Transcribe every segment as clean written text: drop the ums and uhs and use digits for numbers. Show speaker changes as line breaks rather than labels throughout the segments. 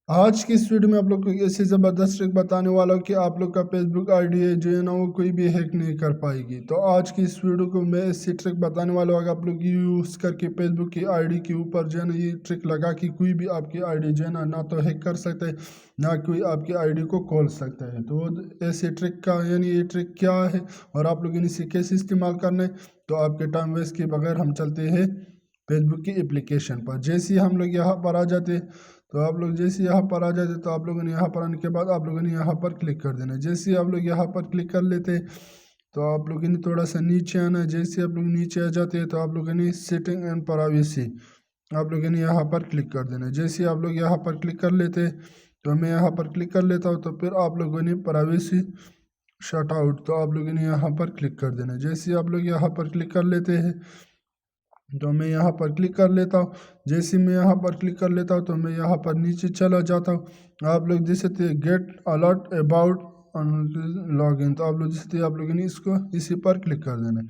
आज की इस वीडियो में आप लोग को ऐसी ज़बरदस्त ट्रिक बताने वाला हूँ कि आप लोग का फेसबुक आईडी है जो है ना वो कोई भी हैक नहीं कर पाएगी। तो आज की इस वीडियो को मैं ऐसी ट्रिक बताने वाला हूँ, अगर आप लोग यूज़ करके फेसबुक की आईडी के ऊपर जो है ना ये ट्रिक लगा कि कोई भी आपकी आईडी जो है ना तो हैक कर सकता है ना कोई आपकी आईडी को खोल सकता है। तो ऐसे ट्रिक का यानी ये ट्रिक क्या है और आप लोग इसे कैसे इस्तेमाल करना है, तो आपके टाइम वेस्ट के बगैर हम चलते हैं फेसबुक की एप्लीकेशन पर। जैसे ही हम लोग यहाँ पर आ जाते, तो आप लोग जैसे यहाँ पर आ जाते तो आप लोगों ने यहाँ पर आने के बाद आप लोगों ने यहाँ पर क्लिक कर देना है। जैसे ही आप लोग यहाँ पर क्लिक कर लेते, तो आप लोगों ने थोड़ा सा नीचे आना है। जैसे आप लोग नीचे आ जाते हैं तो आप लोगों ने सेटिंग एंड प्राइवेसी आप लोगों ने यहाँ पर क्लिक कर देना है। जैसे ही आप लोग यहाँ पर क्लिक कर लेते, तो मैं यहाँ पर क्लिक कर लेता हूँ, तो फिर आप लोगों ने प्राइवेसी शट आउट, तो आप लोगों ने यहाँ पर क्लिक कर देना है। जैसे ही आप लोग यहाँ पर क्लिक कर लेते हैं, तो मैं यहाँ पर क्लिक कर लेता हूँ। जैसे मैं यहाँ पर क्लिक कर लेता हूँ तो मैं यहाँ पर नीचे चला जाता हूँ। आप लोग जैसे थे get alert about log in, तो आप लोग जैसे थे आप लोगों ने इसको इसी पर क्लिक कर देना है।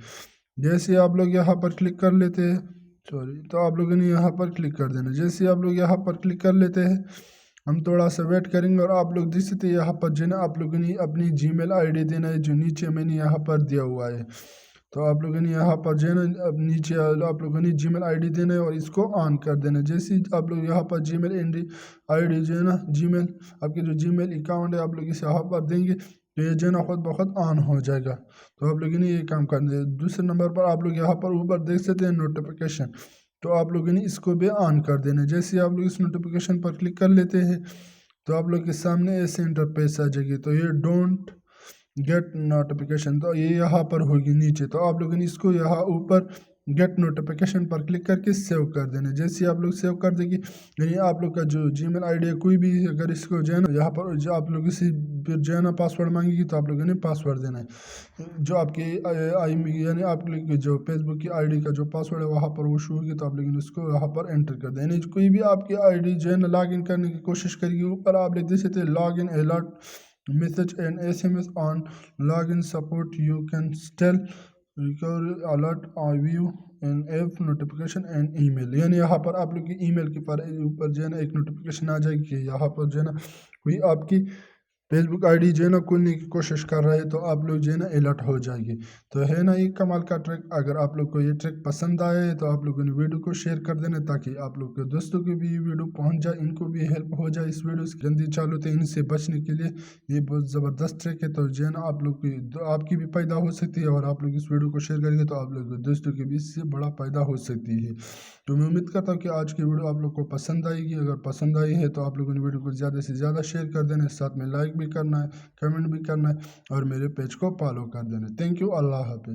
जैसे आप लोग यहाँ पर क्लिक कर लेते हैं, सॉरी, तो आप लोगों ने यहाँ पर क्लिक कर देना है। जैसे आप लोग यहाँ पर क्लिक कर लेते हैं, हम थोड़ा सा वेट करेंगे और आप लोग जैसे थे यहाँ पर जो है आप लोगों ने अपनी जीमेल आईडी देना है जो नीचे मैंने यहाँ पर दिया हुआ है। तो आप लोगों ने यहाँ पर जो है ना अब नीचे आप लोगों ने जीमेल आईडी देना है और इसको ऑन कर देना है। जैसे ही आप लोग यहाँ पर जीमेल आईडी जो है ना जीमेल आपके जो जीमेल अकाउंट है आप लोग इसे यहाँ पर देंगे तो ये जो है ना खुद बहुत ऑन हो जाएगा। तो आप लोगों ने ये काम करना है। दूसरे नंबर पर आप लोग यहाँ पर ऊपर देख सकते हैं नोटिफिकेशन, तो आप लोगों ने इसको भी ऑन कर देना है। जैसे आप लोग इस नोटिफिकेशन पर क्लिक कर लेते हैं, तो आप लोग के सामने ऐसे इंटरफेस आ जाएगी। तो ये डोंट गेट नोटिफिकेशन, तो ये यहाँ पर होगी नीचे, तो आप लोगों ने इसको यहाँ ऊपर गेट नोटिफिकेशन पर क्लिक करके सेव कर देना। जैसे आप लोग सेव कर देंगे, यानी आप लोग का जो जीमेल आईडी है कोई भी अगर इसको जो है ना यहाँ पर जो आप लोग इसी फिर जो है ना पासवर्ड मांगेगी, तो आप लोगों ने पासवर्ड देना है जो आपके यानी आप लोग की जो फेसबुक की आईडी का जो पासवर्ड है वहाँ पर वो शो होगी, तो आप लोग उसको यहाँ पर एंटर कर देना। कोई भी आपकी आईडी जो है ना लॉग इन करने की कोशिश करेगी, ऊपर आप देख सकते हैं log in alert message and SMS on login support. You can still recover alert or view an app notification and email, यानी यहाँ पर आप लोग की ईमेल के पर ऊपर जो है ना एक नोटिफिकेशन आ जाएगी कि यहाँ पर जो है ना कोई आपकी फेसबुक आईडी जो है ना खोलने की कोशिश कर रहा है, तो आप लोग जो है ना अलर्ट हो जाएंगे। तो है ना एक कमाल का ट्रिक। अगर आप लोग को ये ट्रिक पसंद आए है तो आप लोगों ने वीडियो को शेयर कर देना ताकि आप लोग के दोस्तों को भी ये वीडियो पहुंच जाए, इनको भी हेल्प हो जाए। इस वीडियो से गंदी चालू थे इनसे बचने के लिए ये बहुत ज़बरदस्त ट्रिक है। तो जो है ना आप लोग की आपकी भी पैदा हो सकती है और आप लोग इस वीडियो को शेयर करेंगे तो आप लोग के दोस्तों के भी इससे बड़ा पैदा हो सकती है। तो मैं उम्मीद करता हूँ कि आज की वीडियो आप लोग को पसंद आएगी। अगर पसंद आई है तो आप लोगों ने वीडियो को ज़्यादा से ज़्यादा शेयर कर देना, साथ में लाइक भी करना है, कमेंट भी करना है और मेरे पेज को फॉलो कर देना। थैंक यू, अल्लाह हाफिज़।